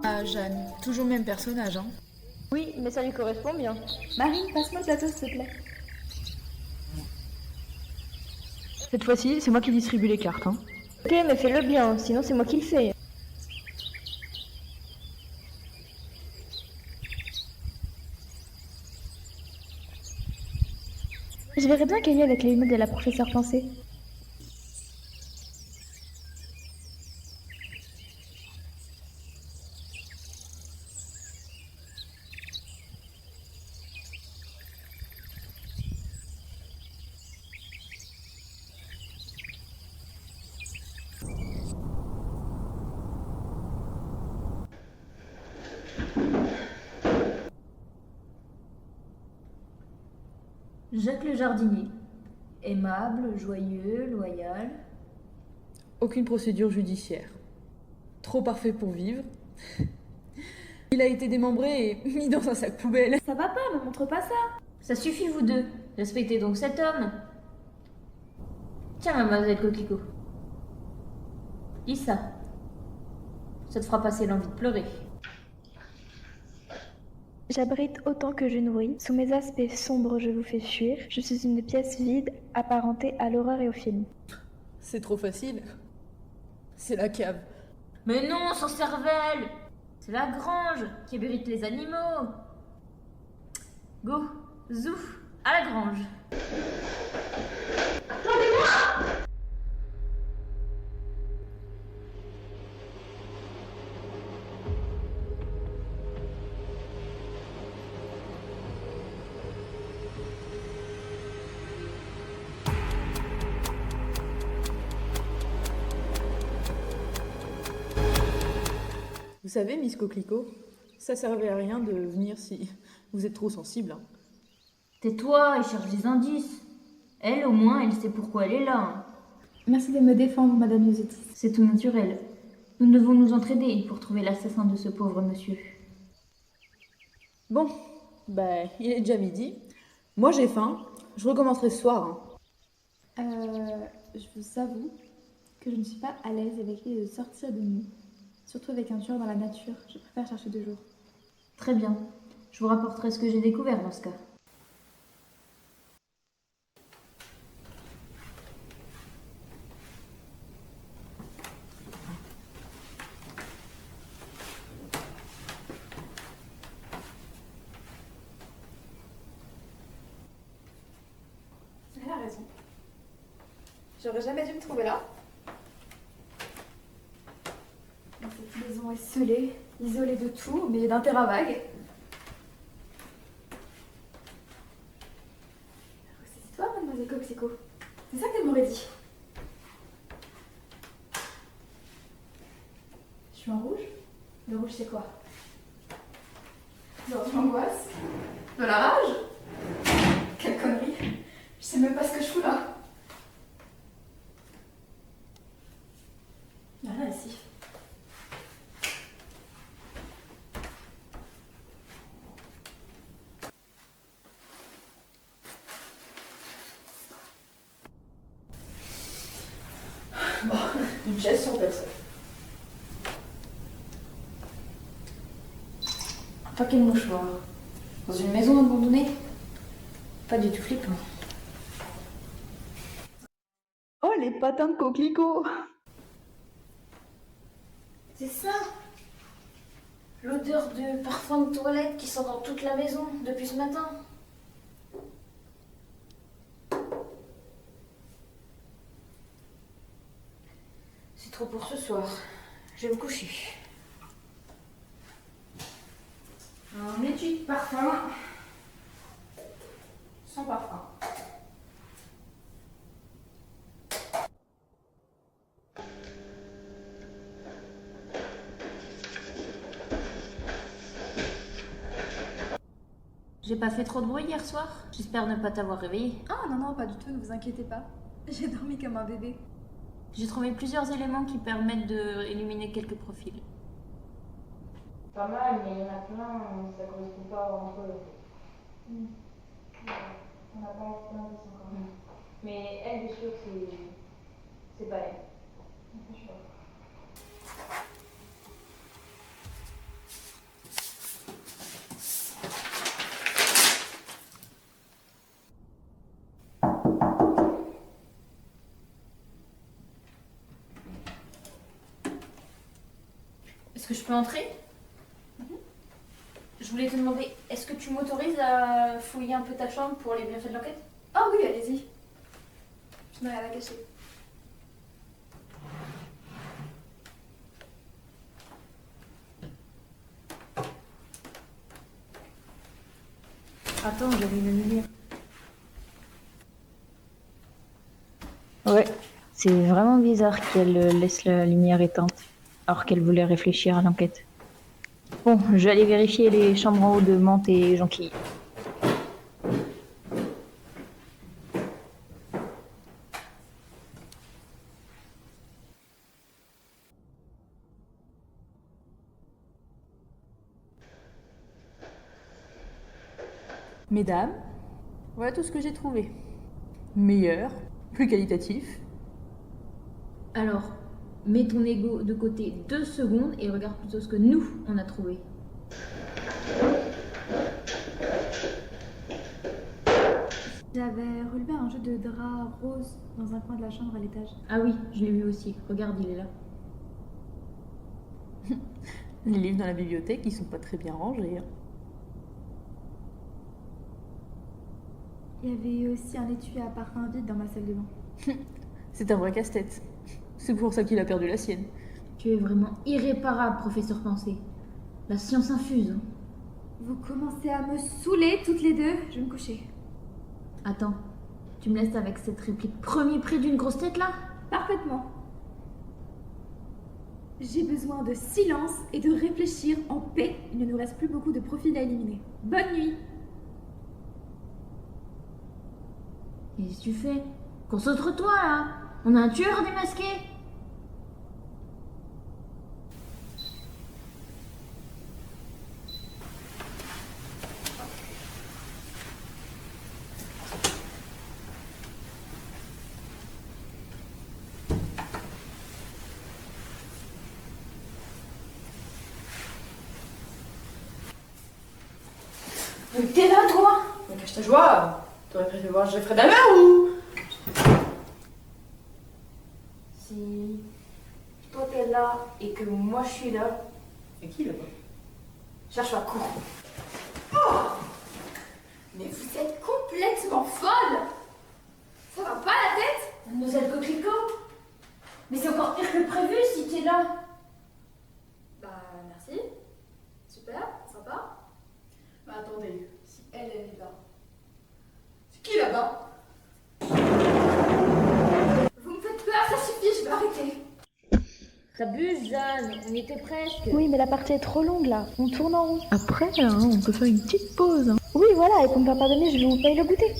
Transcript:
Ah, Jeanne, toujours le même personnage, hein. Oui, mais ça lui correspond bien. Marine, passe-moi le plateau, s'il te plaît. Cette fois-ci, c'est moi qui distribue les cartes, hein. Ok, mais fais-le bien, sinon c'est moi qui le fais. Je verrais bien gagner avec les lunettes de la professeure Pensée. Jacques le jardinier. Aimable, joyeux, loyal. Aucune procédure judiciaire. Trop parfait pour vivre. Il a été démembré et mis dans un sac poubelle. Ça va pas, me montre pas ça. Ça suffit, vous deux. Respectez donc cet homme. Tiens, mademoiselle Coquelicot. Lis ça. Ça te fera passer l'envie de pleurer. J'abrite autant que je nourris. Sous mes aspects sombres, je vous fais fuir. Je suis une pièce vide, apparentée à l'horreur et au film. C'est trop facile. C'est la cave. Mais non, sans cervelle. C'est la grange qui abrite les animaux. Go, zouf, à la grange. Vous savez, Miss Coquelicot, ça servait à rien de venir si vous êtes trop sensible, hein. Tais-toi et cherche des indices. Elle, au moins, elle sait pourquoi elle est là, hein. Merci de me défendre, Madame Yosetis. C'est tout naturel. Nous devons nous entraider pour trouver l'assassin de ce pauvre monsieur. Bon, il est déjà midi. Moi j'ai faim. Je recommencerai ce soir, hein. Je vous avoue que je ne suis pas à l'aise avec l'idée de sortir de nuit. Surtout avec un tueur dans la nature. Je préfère chercher de jour. Très bien. Je vous rapporterai ce que j'ai découvert dans ce cas. Elle a raison. J'aurais jamais dû me trouver là. Cette maison est scellée, isolée de tout, au milieu d'un terrain vague. C'est toi, Mademoiselle Coquelicot. C'est ça qu'elle m'aurait dit. Je suis en rouge. Le rouge, c'est quoi? Genre de l'angoisse? De la rage? Quelle connerie. Je sais même pas ce que je fous là. Il y a rien ici. Une chaise sans personne. Un paquet de mouchoirs. Dans une maison abandonnée? Pas du tout flippant. Oh, les patins de coquelicot! C'est ça. L'odeur de parfum de toilette qui sent dans toute la maison depuis ce matin. C'est trop pour ce soir. Je vais me coucher. Un étui de parfum. Sans parfum. J'ai pas fait trop de bruit hier soir. J'espère ne pas t'avoir réveillé. Ah non, non, pas du tout, ne vous inquiétez pas. J'ai dormi comme un bébé. J'ai trouvé plusieurs éléments qui permettent d'éliminer quelques profils. Pas mal, mais il y en a plein, ça correspond pas entre eux. On n'a pas assez d'indices encore. Mais elle, bien sûr, c'est pas elle. Je suis d'accord. que je peux entrer? Je voulais te demander, est-ce que tu m'autorises à fouiller un peu ta chambre pour les bienfaits de l'enquête? Ah oui, allez-y. Je n'ai rien à cacher. Attends, j'avais une lumière. Ouais, c'est vraiment bizarre qu'elle laisse la lumière éteinte, alors qu'elle voulait réfléchir à l'enquête. Bon, je vais aller vérifier les chambres en haut de Mante et Jonquille. Mesdames, voilà tout ce que j'ai trouvé. Meilleur, plus qualitatif. Alors, mets ton ego de côté 2 secondes et regarde plutôt ce que nous, on a trouvé. J'avais relevé un jeu de drap rose dans un coin de la chambre à l'étage. Ah oui, je l'ai vu aussi. Regarde, il est là. Les livres dans la bibliothèque, ils sont pas très bien rangés. Hein. Il y avait aussi un étui à parfum vide dans ma salle de bain. C'est un vrai casse-tête. C'est pour ça qu'il a perdu la sienne. Tu es vraiment irréparable, professeur Pensée. La science infuse. Hein. Vous commencez à me saouler toutes les deux. Je vais me coucher. Attends, tu me laisses avec cette réplique premier près d'une grosse tête là? Parfaitement. J'ai besoin de silence et de réfléchir en paix. Il ne nous reste plus beaucoup de profils à éliminer. Bonne nuit. Qu'est-ce que tu fais? Concentre-toi là! On a un tueur démasqué! Mais t'es là, toi? Mais cache ta joie. T'aurais préféré voir Jeffrey Dahmer ou... Si toi t'es là et que moi je suis là... C'est qui là-bas? Cherche à court. Oh! Mais vous êtes complètement folle! Ça va pas la tête? Mademoiselle Coquelicot! Mais c'est encore pire que prévu si t'es là! Bah, merci. Super, sympa. Mais attendez, si elle est là... C'est qui là-bas? Vous me faites peur, ça suffit, je vais arrêter. T'abuses, Jeanne, on y était presque! Oui, mais la partie est trop longue là. On tourne en rond. Après, on peut faire une petite pause. Oui, voilà, et pour me faire pardonner, je vous paye le goûter.